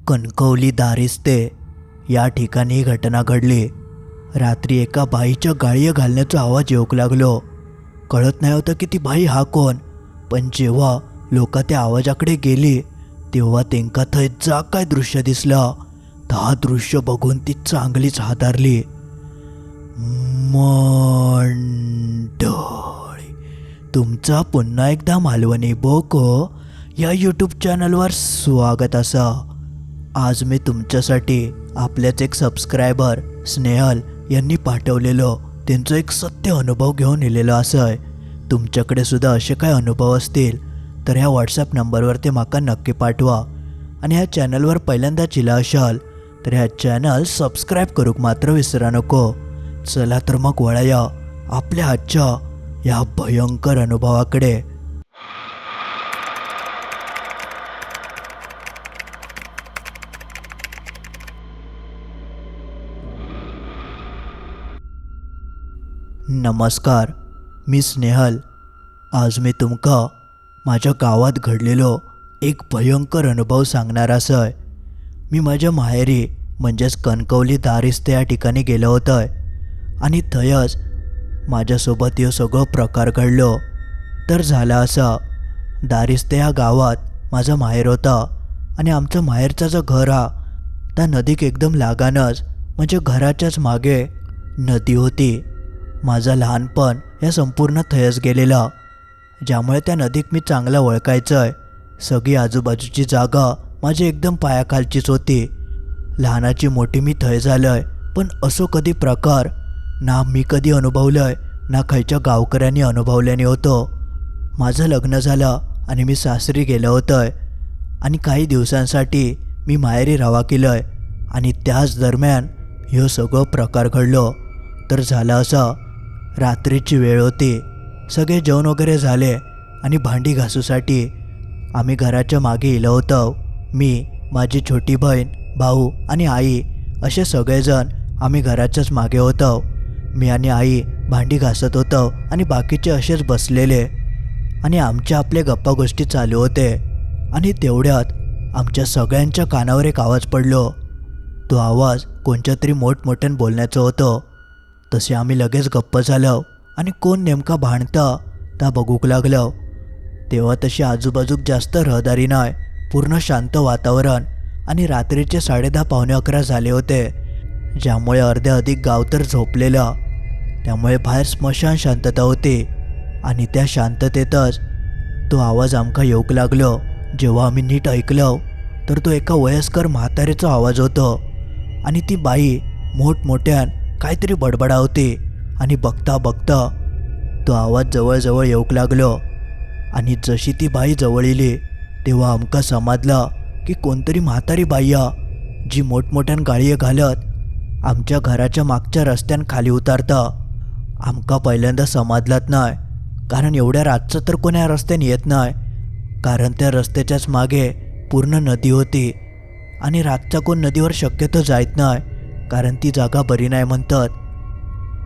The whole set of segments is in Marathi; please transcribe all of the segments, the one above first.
कणकवली दारिस्ते या ठिकाणी ही घटना घडली। रात्री एका बाईच्या गाळ्या घालण्याचा आवाज येऊक लागलो। कळत नाही होतं की ती बाई हा कोण, पण जेव्हा लोक त्या आवाजाकडे गेली तेव्हा त्यांका थंय जा काय दृश्य दिसलं, हा दृश्य बघून ती चांगलीच हादरली। मंडळी, तुमचा पुन्हा एकदा मालवणी बोको या यूट्यूब चॅनलवर स्वागत असा। आज मी तुमच्यासाठी आपल्याच एक सबस्क्रायबर स्नेहल यांनी पाठवलेलं त्यांचं एक सत्य अनुभव घेऊन लिहिलेलं असं। तुमच्याकडे सुद्धा असे काय अनुभव असतील तर ह्या व्हॉट्सॲप नंबरवर ते माका नक्की पाठवा। आणि ह्या चॅनलवर पहिल्यांदा चिला असाल तर ह्या चॅनल सबस्क्राईब करूक मात्र विसरा नको। चला तर मग वळूया आपल्या आजच्या या भयंकर अनुभवाकडे। नमस्कार, मी स्नेहल। आज मी तुमका माझ्या गावात घडलेलो एक भयंकर अनुभव सांगणार असं। मी माझ्या माहेरी म्हणजेच कणकवली दारिस्ते या ठिकाणी गेलो होतो आणि थयच माझ्यासोबत हे सगळं प्रकार घडलो। तर झालं असं, दारिस्ते या गावात माझं माहेर होतं आणि आमचं माहेरचं जो घर हा त्या नदीक एकदम लागानच, म्हणजे घराच्याच मागे नदी होती। माझं लहानपण या संपूर्ण थयच गेलेलं, ज्यामुळे त्या नदीक मी चांगला ओळखायचं। सगळी आजूबाजूची जागा माझी एकदम पायाखालचीच होती। लहानाची मोठी मी थय झालोय, पण असो कधी प्रकार ना मी कधी अनुभवलंय ना खायच्या गावकऱ्यांनी अनुभवल्याने होतो। माझं लग्न झालं आणि मी सासरी गेलो होतोय आणि काही दिवसांसाठी मी माहेरी रवा केलोय आणि त्याच दरम्यान हे सगळं प्रकार घडलो। तर झालं असं, रात्रीची वेळ होती, सगळे जेवण वगैरे झाले आणि भांडी घासूसाठी आम्ही घराच्या मागे गेलो होतो। मी, माझी छोटी बहीण, भाऊ आणि आई असे सगळेजण आम्ही घराच्याच मागे होतो। मी आणि आई भांडी घासत होतो आणि बाकीचे असेच बसलेले आणि आमच्या आपले गप्पा गोष्टी चालू होते। आणि तेवढ्यात आमच्या सगळ्यांच्या कानावर एक आवाज पडलो। तो आवाज कोणत्या तरी मोठमोठ्यानं बोलण्याचं होतं। तसे आम्ही लगेच गप्प झालो आणि कोण नेमका भांडतं त्या बघूक लागलो। तेव्हा तशी आजूबाजूक जास्त रहदारी नाही, पूर्ण शांत वातावरण आणि रात्रीचे 10:30 पावणे 11 झाले होते, ज्यामुळे अर्धे अधिक गाव तर झोपलेलं, त्यामुळे बाहेर स्मशान शांतता होती। आणि त्या शांततेतच तो आवाज आमका येऊक लागलो। जेव्हा आम्ही नीट ऐकलो तर तो एका वयस्कर म्हातारीचा आवाज होतो आणि ती बाई मोठमोठ्यान काहीतरी बडबडावती आणि बघता बघता तो आवाज जवळजवळ येऊक लागलो। आणि जशी ती बाई जवळ येली तेव्हा आमका समजलं की कोणतरी म्हातारी बाई जी मोठमोठ्यान गाळये घालत आमच्या घराच्या मागच्या रस्त्यान खाली उतारता। आमका पहिल्यांदा समजलाच नाही, कारण एवढ्या रातचं तर कोण्या रस्त्याने येत नाही, कारण त्या रस्त्याच्याच मागे पूर्ण नदी होती आणि रातचा कोण नदीवर शक्यतो जायत नाही, कारण ती जागा बरी नाही म्हणतात।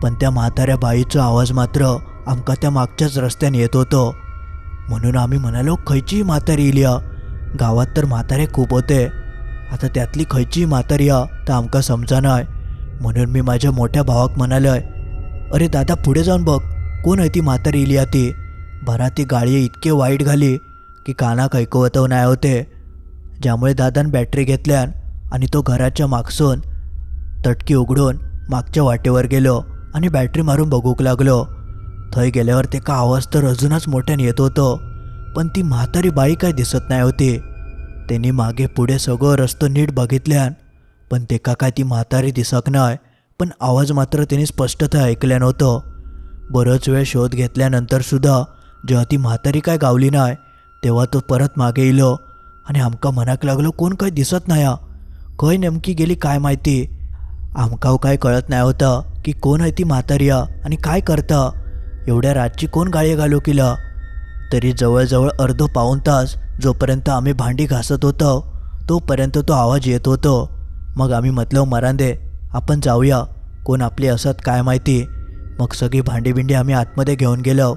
पण त्या म्हाताऱ्या बाईचा आवाज मात्र आमका त्या मागच्याच रस्त्याने येत होतो। म्हणून आम्ही म्हणालो, खयचीही म्हातारी इली, गावात तर म्हातारे खूप होते, आता त्यातली खयचीही म्हातारी तर आमका समजा नाही। म्हणून मी माझ्या मोठ्या भावाक म्हणालोय, अरे दादा पुढे जाऊन बघ, कोण आहे ती म्हातारी इली ती। भरा ती गाळी इतके वाईट घाली की कानाक ऐकवतव नाही होते, ज्यामुळे दादान बॅटरी घेतल्यान आणि तो घराच्या मागसून तटकी उघडून मागच्या वाटेवर गेलो आणि बॅटरी मारून बघूक लागलो। थंय गेल्यावर ते का आवाज तर अजूनच मोठ्याने येत होतो, पण ती म्हातारी बाई काय दिसत नाही होती। त्यांनी मागे पुढे सगळं रस्तं नीट बघितल्यान पण ते का काय ती म्हातारी दिसक नाही, पण आवाज मात्र त्यांनी स्पष्टतः ऐकल्या नव्हतं। बरंच वेळ शोध घेतल्यानंतर सुद्धा जेव्हा ती म्हातारी काय गावली नाही तेव्हा तो परत मागे इलो आणि आमका म्हणाक लागलो, कोण काय दिसत नाही, खय नेमकी गेली काय माहिती। आमका काय कळत नाही होतं की कोण आहे ती म्हातारी आणि काय करता, एवढ्या रातची कोण गाळी घालू केला। तरी जवळजवळ अर्धो पाऊण तास जोपर्यंत आम्ही भांडी घासत होतो तोपर्यंत तो आवाज येत होतो। मग आम्ही म्हटलं, मरांदे आपण जाऊया, कोण आपली असत काय माहिती। मग सगळी भांडी बिंडी आम्ही आतमध्ये घेऊन गेलो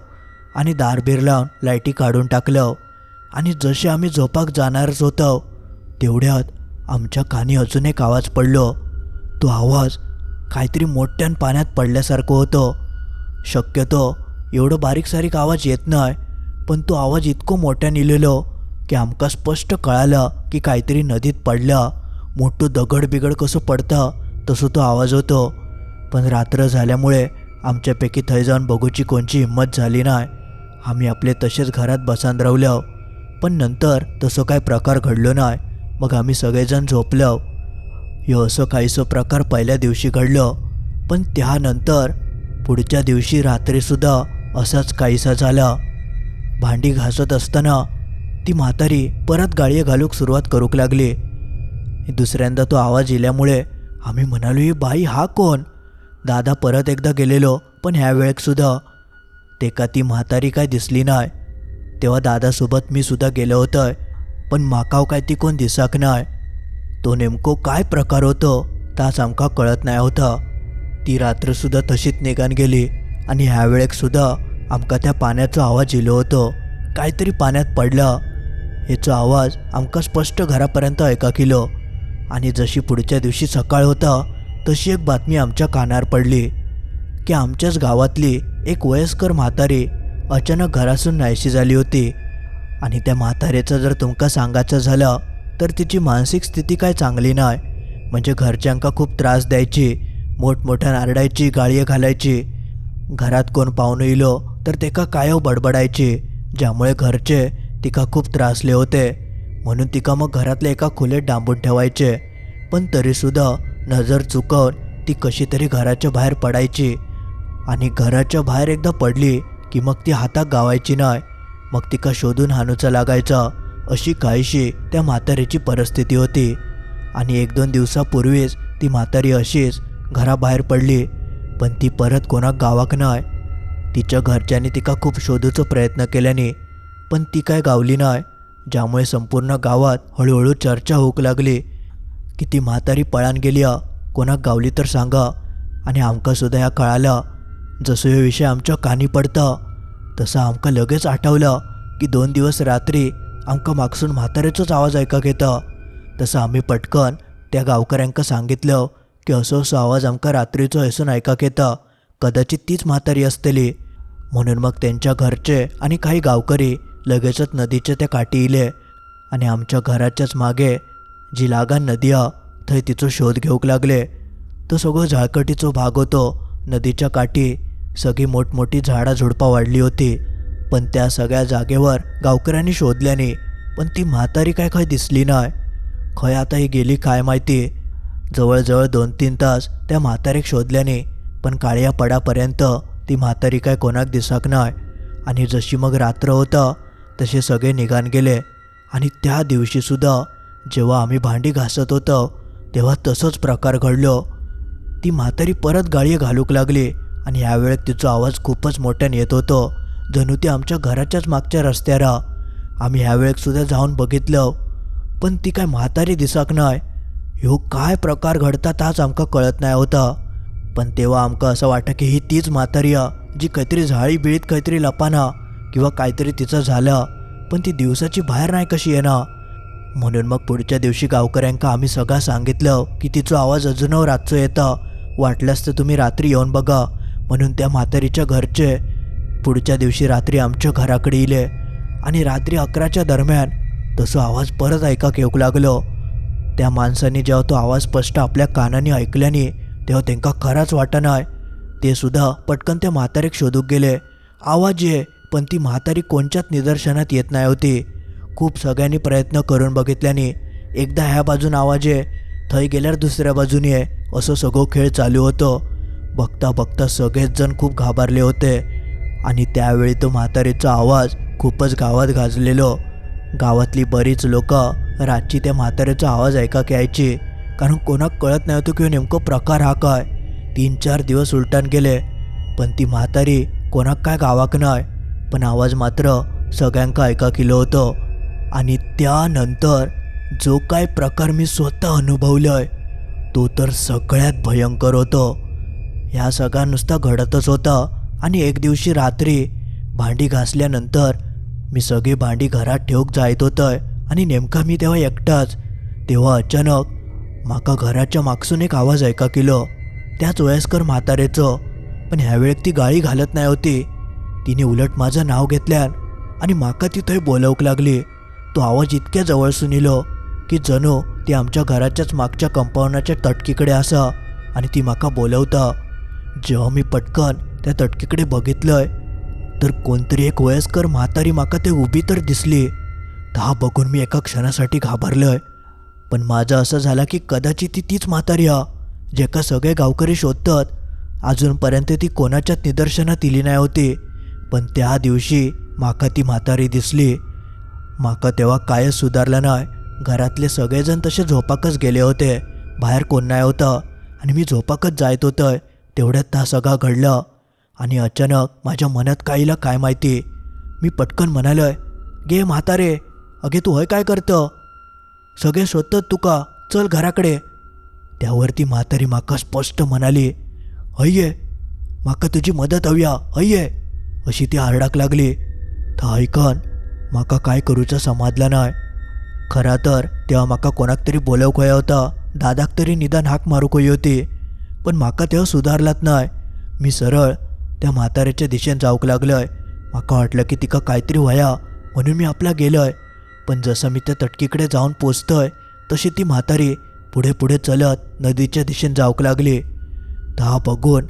आणि दारबीर लावून लाईटी काढून टाकलं आणि जसे आम्ही झोपाक जाणारच होतो तेवढ्यात आमच्या कानी अजून एक आवाज पडलो. तो आवाज काहीतरी मोठ्यान पाण्यात पडल्यासारखं होतं. शक्यतो एवढं बारीक सारीक आवाज येत नाही, पण तो आवाज इतकं मोठ्यान इलेलो की आमका स्पष्ट कळालं की काहीतरी नदीत पडलं. मोठं दगड बिगड कसं पडतं तसं तो आवाज होतो. पण रात्र झाल्यामुळे आमच्यापैकी थंय जाऊन बघूची कोणची हिंमत झाली नाही. आम्ही आपले तसेच घरात बसान रावलो. पण नंतर तसं काय प्रकार घडलो नाही. मग आम्ही सगळेजण झोपलो. ह्यो असं काहीसं प्रकार पहिल्या दिवशी घडलं. पण त्यानंतर पुढच्या दिवशी रात्रीसुद्धा असाच काहीसा झाला. भांडी घासत असताना ती म्हातारी परत गाळये घालूक सुरुवात करूक लागली. दुसऱ्यांदा तो आवाज इल्यामुळे आम्ही म्हणालो, ही बाई हा कोण? दादा परत एकदा गेलेलो, पण ह्या वेळेकसुद्धा तेका ती म्हातारी काय दिसली नाही. तेव्हा दादासोबत मी सुद्धा गेलो होतो, पण माकाव काय ती कोण दिसाक नाही. तो नेमको काय प्रकार होतो ताच आमका कळत नाही होता. ती रात्रसुद्धा तशीच निघान गेली आणि ह्या वेळेकसुद्धा आमका त्या पाण्याचा आवाज इलो होतो. काहीतरी पाण्यात पडलं ह्याचा आवाज आमका स्पष्ट घरापर्यंत ऐका केलो. आणि जशी पुढच्या दिवशी सकाळ होता तशी एक बातमी आमच्या कानावर पडली की आमच्याच गावातली एक वयस्कर म्हातारी अचानक घरातून नाहीशी झाली होती. आणि त्या म्हातारेचं जर तुमका सांगायचं झालं तर तिची मानसिक स्थिती काय चांगली नाही. म्हणजे घरच्यांका खूप त्रास द्यायची, मोठमोठ्या आरडायची, गाळये घालायची. घरात कोण पाहुणे इलो तर तेका कायव बडबडायची, ज्यामुळे घरचे तिका खूप त्रासले होते. म्हणून तिका मग घरातल्या एका खोलीत डांबून ठेवायचे. पण तरीसुद्धा नजर चुकवून ती कशी तरी घराच्या बाहेर पडायची. आणि घराच्या बाहेर एकदा पडली की मग ती हातात गावायची नाही. मग तिका शोधून हाणूचा लागायचा. अशी काहीशी त्या म्हातारीची परिस्थिती होती. आणि 1-2 दिवसापूर्वीच ती म्हातारी अशीच घराबाहेर पडली, पण ती परत कोणाक गावाक नाही. तिच्या घरच्यांनी तिका खूप शोधूचा प्रयत्न केल्याने पण ती काय गावली नाही, ज्यामुळे संपूर्ण गावात हळूहळू चर्चा होऊ लागली की ती म्हातारी पळान गेली, कोणाक गावली तर सांगा. आणि आमका सुद्धा या कळालं. जसं हे विषय आमच्या कानी पडता तसं आमका लगेच आठवलं की 2 दिवस रात्री आमका मागसून म्हातारेचोच आवाज ऐका घेता. तसं आम्ही पटकन त्या गावकऱ्यांका सांगितलं की असं असं आवाज आमका रात्रीचो ऐसून ऐका घेता, कदाचित तीच म्हातारी असतली. म्हणून मग त्यांच्या घरचे आणि काही गावकरी लगेचच नदीच्या त्या काठी इले आणि आमच्या घराच्याच मागे जी लागान नदी थंय तिचो शोध घेऊक लागले. तो सगळं झाळकटीचो भाग होतो. नदीच्या काठी सगळी मोठमोठी झाडा झुडपा वाढली होती. पण त्या सगळ्या जागेवर गावकऱ्यांनी शोधल्याने पण ती म्हातारी काय दिसली नाही. खय आता ही गेली काय माहिती. जवळजवळ 2-3 तास त्या म्हातारीक शोधल्याने पण काळ्या पडापर्यंत ती म्हातारी काय कोणाक दिसाक नाही. आणि जशी मग रात्र होता तसे सगळे निघान गेले. आणि त्या दिवशीसुद्धा जेव्हा आम्ही भांडी घासत होतो तेव्हा तसंच प्रकार घडलो. ती म्हातारी परत गाळये घालूक लागली आणि यावेळेस तिचा आवाज खूपच मोठ्याने येत होतो, जणू ती आमच्या घराच्याच मागच्या रस्त्यावर. आम्ही ह्यावेळेसुद्धा जाऊन बघितलं, पण ती काय म्हातारी दिसाक नाही. ह्यो काय प्रकार घडतात आज आमका कळत नाही होता. पण तेव्हा आमका असं वाटतं की ही तीच म्हातारी जी काहीतरी झाळी बिळीत काहीतरी लपाना किंवा काहीतरी तिचं झालं, पण ती दिवसाची बाहेर नाही कशी येणार. म्हणून मग पुढच्या दिवशी गावकऱ्यांका आम्ही सगळं सांगितलं की तिचा आवाज अजूनही रातचो येता, वाटल्यास तर तुम्ही रात्री येऊन बघा. म्हणून त्या म्हातारीच्या घरचे पुढच्या दिवशी रात्री आमच्या घराकडे इले आणि रात्री 11च्या दरम्यान तसं आवाज परत ऐका येऊक लागलो. त्या माणसांनी जेव्हा तो आवाज स्पष्ट आपल्या कानाने ऐकल्याने तेव्हा त्यांना खराच वाटनाय. ते सुद्धा पटकन त्या म्हातारीक शोधूक गेले. आवाज ये, पण ती म्हातारी कोणच्याच निदर्शनात येत नाही होती. खूप सगळ्यांनी प्रयत्न करून बघितल्याने एकदा ह्या बाजून आवाज ये, थंय गेल्यावर दुसऱ्या बाजून ये, असं सगळं खेळ चालू होतं. बघता बघता सगळेच जण खूप घाबरले होते. आणि त्यावेळी तो म्हातारीचा आवाज खूपच गावात गाजलेलो. गावातली बरीच लोक रातची त्या म्हातारीचा आवाज ऐका यायची, कारण कोणाक कळत नव्हतं की नेमकं प्रकार हा काय. 3-4 दिवस उलटान गेले, पण ती म्हातारी कोणाक काय गावाक नाही, पण आवाज मात्र सगळ्यांका ऐका केलं होतं. आणि त्यानंतर जो काय प्रकार मी स्वतः अनुभवलोय तो तर सगळ्यात भयंकर होतो. ह्या सगळा नुसता घडतच होता. आणि एक दिवशी रात्री भांडी घासल्यानंतर मी सगळी भांडी घरात ठेवूक जायत होतं आणि नेमका मी तेव्हा एकटाच तेव्हा अचानक म्हाका घराच्या मागसून एक आवाज ऐका केलो, त्याच वयस्कर म्हातारेचो. पण ह्यावेळेक ती गाळी घालत नाही होती. तिने उलट माझं नाव घेतल्यान आणि म्हाका ती थंय बोलवूंक लागली. तो आवाज इतक्या जवळ सुनिलो की जणू ती आमच्या घराच्याच मागच्या कंपाऊंडाच्या तटकीकडे आसा आणि ती म्हाका बोलवता. जेव्हा मी पटकन त्या तटकीकडे बघितलंय तर कोणतरी एक वयस्कर म्हातारी म्हाका ते उभी तर दिसली. ता बघून मी एका क्षणासाठी घाबरलोय. पण माझं असं झालं की कदाचित ती तीच म्हातारी हा जेका सगळे गावकरी शोधतात. अजूनपर्यंत ती कोणाच्याच निदर्शनात इली नाही होती. पण त्या दिवशी म्हाका ती म्हातारी दिसली. म्हाका तेव्हा कायच सुधारलं नाही. घरातले सगळेजण तसे झोपाकच गेले होते. बाहेर कोण नाही होतं आणि मी झोपाकच जायत होतंय. तेवढ्यात ता सगळा घडलं आणि अचानक माझ्या मनात काहीला काय माहिती. मी पटकन म्हणालोय, गे म्हातारे, अगे तू हय काय करतं? सगळे शोधतात तुका, चल घराकडे. त्यावरती म्हातारी म्हाका स्पष्ट म्हणाली, हय्ये, म्हाका तुझी मदत हव्या, हय्ये, अशी ती आरडाक लागली. था ऐकन म्हाका काय करूचं समजलं नाही. खरा तर तेव्हा म्हाका कोणाक तरी बोलवूंक हवं होता, दादाक तरी निदान हाक मारूंक हवी होती. पण म्हाका तेव्हा सुधारलात नाही. मी सरळ त्या म्हाताऱ्याच्या दिशेन जाऊक लागलोय. म्हाका वाटलं की तिका काहीतरी व्हया म्हणून मी आपला गेलोय. पण जसं मी त्या तटकीकडे जाऊन पोचतोय तशी ती म्हातारी पुढे पुढे चलत नदीच्या दिशेन जाऊक लागली. ता बघून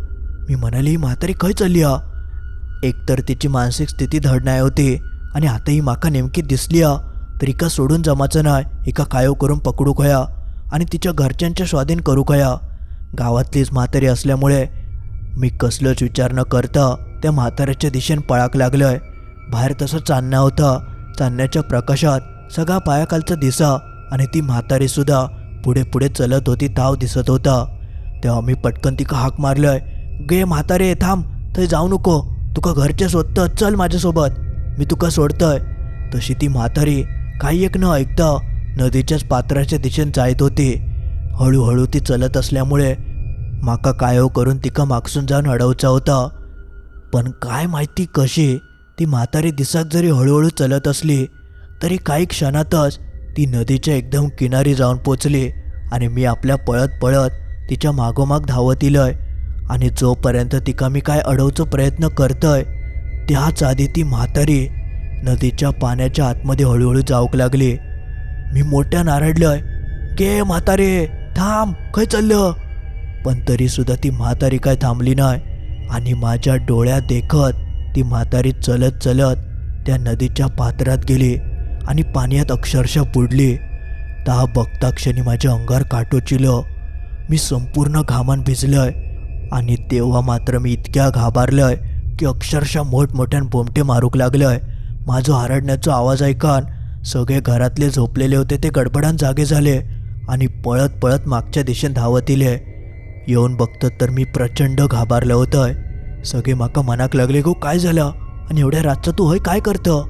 मी म्हणाली, ही म्हातारी खंय चल्ली हा? एकतर तिची मानसिक स्थिती धड नाही होती आणि आता ही म्हाका नेमकी दिसली हा तर हिका सोडून जमाचं नाही. हिका कायो करून पकडूक हया आणि तिच्या घरच्यांच्या स्वाधीन करूक हया. गावातलीच म्हातारी असल्यामुळे मी कसलोच विचार न करता त्या म्हाताऱ्याच्या दिशेन पळाक लागलोय. बाहेर तसं चांदणं होतं. चांदण्याच्या प्रकाशात सगळा पायाखालचा दिसा आणि ती म्हातारीसुद्धा पुढे पुढे चलत होती ताव दिसत होता. तेव्हा मी पटकन तिका हाक मारलोय, गे म्हातारे थांब, थंय जाऊ नको, तुका घरचे शोधतं, चल माझ्यासोबत, मी तुका सोडतंय. तशी ती म्हातारी काही एक न ऐकता नदीच्याच पात्राच्या दिशेन जायत होती. हळूहळू ती चलत असल्यामुळे माका कायो करून तिका मागसून जाऊन अडवचा होता. पण काय माहिती कशी ती म्हातारी दिसाक जरी हळूहळू चलत असली तरी काही क्षणातच ती नदीच्या एकदम किनारी जाऊन पोचली आणि मी आपल्या पळत पळत तिच्या मागोमाग धावत इलोय. आणि जोपर्यंत तिका मी काय अडवचा प्रयत्न करतोय त्याच आधी ती म्हातारी नदीच्या पाण्याच्या आतमध्ये हळूहळू जाऊक लागली. मी मोठ्या नारडलोय, गे म्हातारे थांब, खंय चाललं? पण तरीसुद्धा ती म्हातारी काय थांबली नाही आणि माझ्या डोळ्यात देखत ती म्हातारी चलत चलत त्या नदीच्या पात्रात गेली आणि पाण्यात अक्षरशः बुडली. ता बघता क्षणी माझ्या अंगावर काटोचिलं. मी संपूर्ण घामान भिजलोय आणि तेव्हा मात्र मी इतक्या घाबरलोय की अक्षरशः मोठमोठ्यान बोमटे मारूक लागलोय. माझं आरडण्याचा आवाज ऐकान सगळे घरातले झोपलेले होते ते गडबडान जागे झाले आणि पळत पळत मागच्या दिशेने धावत इले. येऊन बघतं तर मी प्रचंड घाबरलं होतंय. सगळे माका मनाक लागले, गो काय झालं आणि एवढ्या रातचं तू हय काय करतं?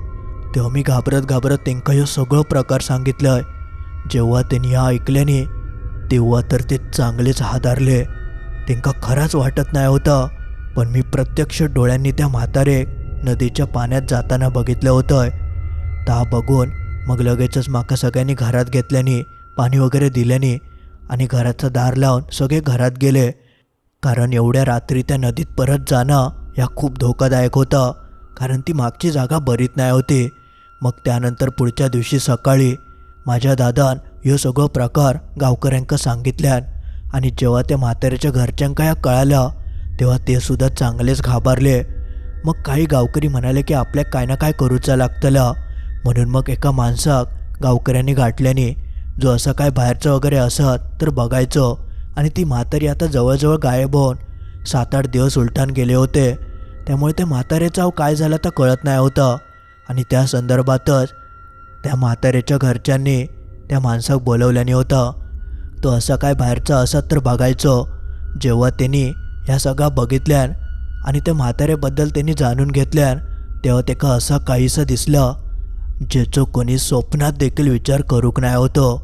तेव्हा मी घाबरत घाबरत त्यांना हे सगळं प्रकार सांगितलंय. जेव्हा त्यांनी ह्या ऐकल्याने तेव्हा तर ते चांगलेच हादरले. त्यांना खराच वाटत नाही होतं. पण मी प्रत्यक्ष डोळ्यांनी त्या म्हातारे नदीच्या पाण्यात जाताना बघितलं होतं. ता बघून मग लगेचच माका सगळ्यांनी घरात घेतल्याने, पाणी वगैरे दिल्याने आणि घराचं दार लावून सगळे घरात गेले. कारण एवढ्या रात्री त्या नदीत परत जाणं ह्या खूप धोकादायक होतं. कारण ती मागची जागा बरीच नाही होती. मग त्यानंतर पुढच्या दिवशी सकाळी माझ्या दादान ह्यो सगळं प्रकार गावकऱ्यांका सांगितल्यान आणि जेव्हा त्या म्हाताऱ्याच्या घरच्यांका ह्या कळालं तेव्हा ते सुद्धा चांगलेच घाबरले. मग काही गावकरी म्हणाले की आपल्याक काय ना काय करूचा लागतला. म्हणून मग एका माणसाक गावकऱ्यांनी गाठल्याने जो असं काय बाहेरचं वगैरे असत तर बघायचं. आणि ती म्हातारी आता जवळजवळ गायब होऊन 7-8 दिवस उलटान गेले होते. त्यामुळे त्या म्हाताऱ्याचा काय झालं तर कळत नाही होतं. आणि त्या संदर्भातच त्या म्हाताऱ्याच्या घरच्यांनी त्या माणसाक बोलवल्याने होतं. तो असं काय बाहेरचा असत तर बघायचं. जेव्हा त्यांनी ह्या सगळा बघितल्यान आणि त्या म्हाताऱ्याबद्दल त्यांनी जाणून घेतल्यान तेव्हा त्याका असं काहीसं दिसलं ज्याचं कोणी स्वप्नात देखील विचार करूक नाही होतं.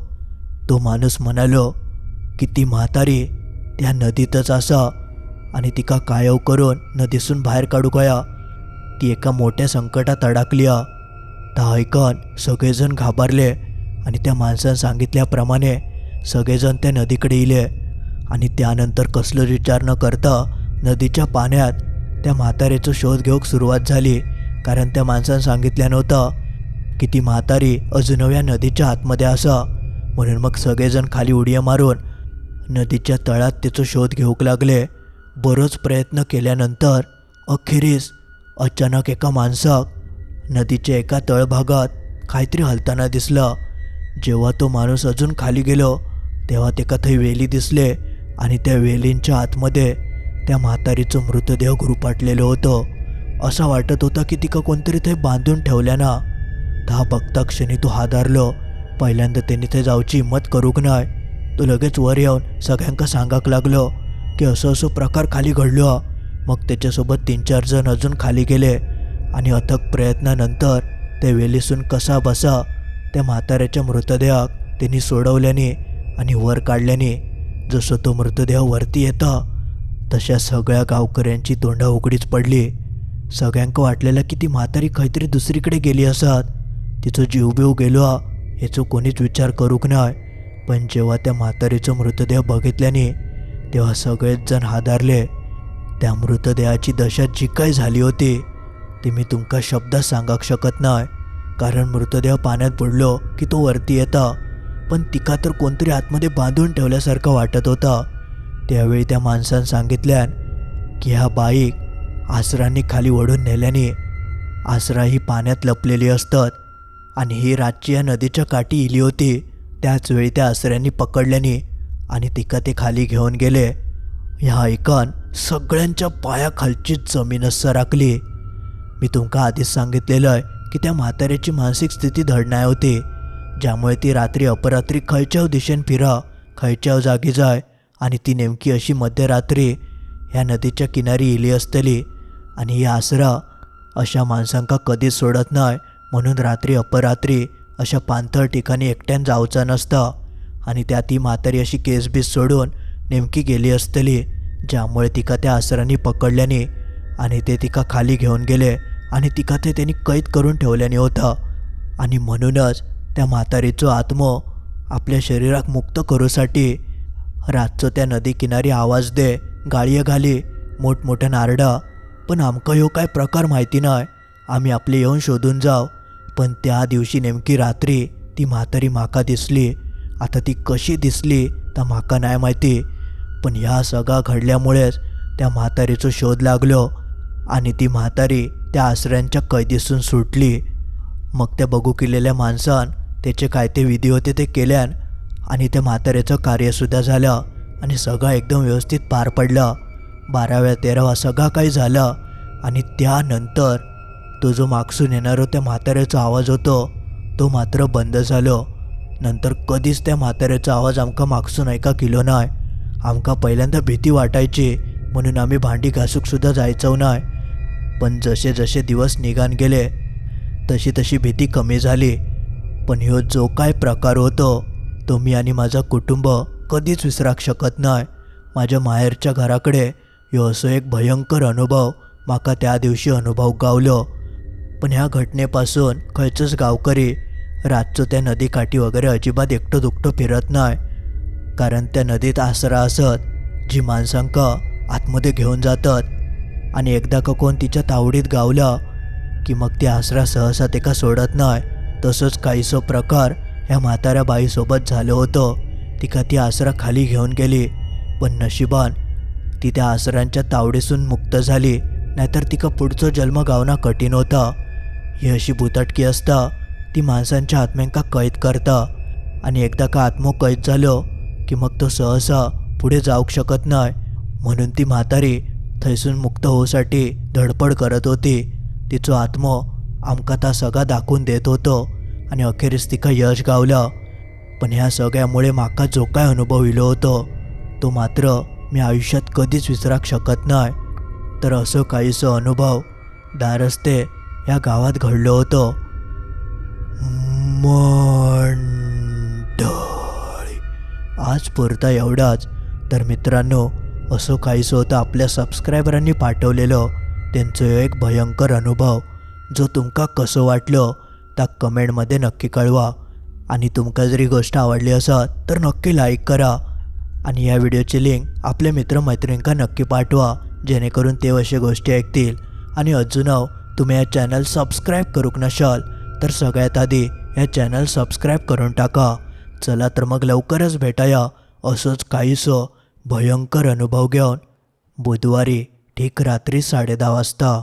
तो माणूस म्हणालो की ती म्हातारी त्या नदीतच असा आणि तिका कायव करून नदीसून बाहेर काढू गया. ती एका मोठ्या संकटात अडकली. ता ऐकन सगळेजण घाबरले आणि त्या माणसानं सांगितल्याप्रमाणे सगळेजण त्या नदीकडे इले आणि त्यानंतर कसलं विचार न करता नदीच्या पाण्यात त्या म्हातारीचा शोध घेऊक सुरुवात झाली. कारण त्या माणसानं सांगितलं नव्हतं की ती म्हातारी अजून या नदीच्या आतमध्ये असा. म्हणून मग सगळेजण खाली उड्या मारून नदीच्या तळात तिचा शोध घेऊक लागले. बरोच प्रयत्न केल्यानंतर अखेरीस अचानक एका माणसाक नदीच्या एका तळभागात काहीतरी हलताना दिसलं. जेव्हा तो माणूस अजून खाली गेलो तेव्हा ते थंय वेली दिसले आणि त्या वेलींच्या आतमध्ये त्या म्हातारीचं मृतदेह गुरुपाटलेलं होतं. असं वाटत होतं की तिका कोणतरी ते बांधून ठेवल्याना. हा बघता क्षणी तो हादारलो. पहिल्यांदा त्यांनी ते जाऊची हिंमत करूक नाही. तो लगेच वर येऊन सगळ्यांका सांगाक लागलो की असं असं प्रकार खाली घडलो. मग त्याच्यासोबत 3-4 जण अजून खाली गेले आणि अथक प्रयत्नानंतर त्या वेलीसून कसा बसा त्या म्हाताऱ्याच्या मृतदेहाक त्यांनी सोडवल्याने आणि वर काढल्याने जसं तो मृतदेह वरती येता तशा सगळ्या गावकऱ्यांची तोंडा उघडीच पडली. सगळ्यांका वाटलेलं की ती म्हातारी काहीतरी दुसरीकडे गेली असत, तिचं जीवबीव गेलो याचं कोणीच विचार करूक नाही. पण जेव्हा त्या म्हातारीचं मृतदेह बघितल्याने तेव्हा सगळेच जण हादारले. त्या मृतदेहाची दशा जी काही झाली होती ती मी तुमका शब्दात सांगाक शकत नाही. कारण मृतदेह पाण्यात बुडलो की तो वरती येता, पण तिका तर कोणतरी आतमध्ये बांधून ठेवल्यासारखं वाटत होता. त्यावेळी त्या माणसानं सांगितल्यान की ह्या बाईक आसरांनी खाली ओढून नेल्याने आसरा ही पाण्यात लपलेली असतात आणि ही रातची या नदीच्या काठी इली होती. त्याच वेळी त्या आसऱ्यांनी पकडल्याने आणि तिका ते खाली घेऊन गेले. ह्या ऐकून सगळ्यांच्या पायाखालची जमीनच सरकली. मी तुमका आधीच सांगितलेलं आहे की त्या म्हाताऱ्याची मानसिक स्थिती धड नाही होती, ज्यामुळे ती रात्री अपरात्री खयच्याव दिशेन फिरा, खयच्याव जागी जाय आणि ती नेमकी अशी मध्यरात्री ह्या नदीच्या किनारी इली असतली. आणि ही आसरा अशा माणसांका कधीच सोडत नाही. म्हणून रात्री अपरात्री अशा पाणथळ ठिकाणी एकट्यान जावचा नसता. आणि त्यात ही म्हातारी अशी केसबीस सोडून नेमकी गेली असतली, ज्यामुळे तिका त्या आसरांनी पकडल्याने आणि ते तिका खाली घेऊन गेले आणि तिका ते त्यांनी कैद करून ठेवल्याने होता. आणि म्हणूनच त्या म्हातारीचो आत्मो आपल्या शरीराक मुक्त करूसाठी रातचो त्या नदी किनारी आवाज दे, गाळये घाली, मोठमोठ्यान आरडा. पण आमका ह्यो काय प्रकार माहिती नाही. आम्ही आपले येऊन शोधून जाव. पण त्या दिवशी नेमकी रात्री ती म्हातारी म्हाका दिसली. आता ती कशी दिसली तर म्हाका नाही माहिती, पण ह्या सगळा घडल्यामुळेच त्या म्हातारीचो शोध लागलो आणि ती म्हातारी त्या आसऱ्यांच्या कैदीसून सुटली. मग त्या बघू केलेल्या माणसान त्याचे काय ते विधी होते ते केल्यान आणि त्या म्हाताऱ्याचं कार्यसुद्धा झालं आणि सगळं एकदम व्यवस्थित पार पडलं. 12व्या-13व्या सगळा काही झालं. आणि त्यानंतर तो जो मागसून येणारा त्या म्हाताऱ्याचा आवाज होतो तो मात्र बंद झालो. नंतर कधीच त्या म्हाताऱ्याचा आवाज आमका मागसून ऐका केलो नाही. आमका पहिल्यांदा भीती वाटायची म्हणून आम्ही भांडी घासूक सुद्धा जायचो नाही. पण जसे जसे दिवस निघान गेले तशी तशी भीती कमी झाली. पण ह्यो जो काय प्रकार होतो तो मी आणि माझा कुटुंब कधीच विसराक शकत नाही. माझ्या माहेरच्या घराकडे ह्यो असो एक भयंकर अनुभव माका त्या दिवशी अनुभव गावलो. पण ह्या घटनेपासून खयचंच गावकरी रातचो त्या नदीकाठी वगैरे अजिबात एकटो दुकटो फिरत नाही. कारण त्या नदीत आसरा असत जी माणसांका आतमध्ये घेऊन जातात आणि एकदा का कोण तिच्या तावडीत गावला की मग ती आसरा सहसा तेका सोडत नाही. तसंच काहीसो प्रकार ह्या म्हाताऱ्या बाईसोबत झालं होतं. तिका ती आसरा खाली घेऊन गेली, पण नशिबान ती त्या आसऱ्यांच्या तावडीसून मुक्त झाली, नाहीतर तिका पुढचं जन्म गावना कठीण होता. ही अशी भूताटकी असता ती माणसांच्या आत्म्यांका कैद करता आणि एकदा का आत्मो कैद झालो की मग तो सहसा पुढे जाऊक शकत नाही. म्हणून ती म्हातारी थैसून मुक्त होऊसाठी धडपड करत होती. तिचो आत्मो आमका ता सगळा दाखवून देत होतो आणि अखेरीस तिका यश गावला. पण ह्या सगळ्यामुळे माका जो काय अनुभव इलो होतो तो मात्र मी आयुष्यात कधीच विसराक शकत नाही. तर असं काहीसं अनुभव दारस्ते या गावात घडलं होतं. मंडळी आज पुरता एवढाच. तर मित्रांनो, असं काहीसं होतं आपल्या सबस्क्रायबरांनी पाठवलेलं त्यांचं एक भयंकर अनुभव. जो तुमका कसं वाटलं त्या कमेंटमध्ये नक्की कळवा. आणि तुमका जरी गोष्ट आवडली असत तर नक्की लाईक करा आणि या व्हिडिओची लिंक आपल्या मित्रमैत्रिणींका नक्की पाठवा, जेणेकरून ते अशा गोष्टी ऐकतील. आणि अजून तुम्ही या चॅनल सबस्क्राईब करूक नशाल तर सगळ्यात आधी या चॅनल सबस्क्राईब करून टाका. चला तर मग लवकरच भेटाया असंच काहीसं भयंकर अनुभव घेऊन बुधवारी ठीक रात्री 10:30 वाजता.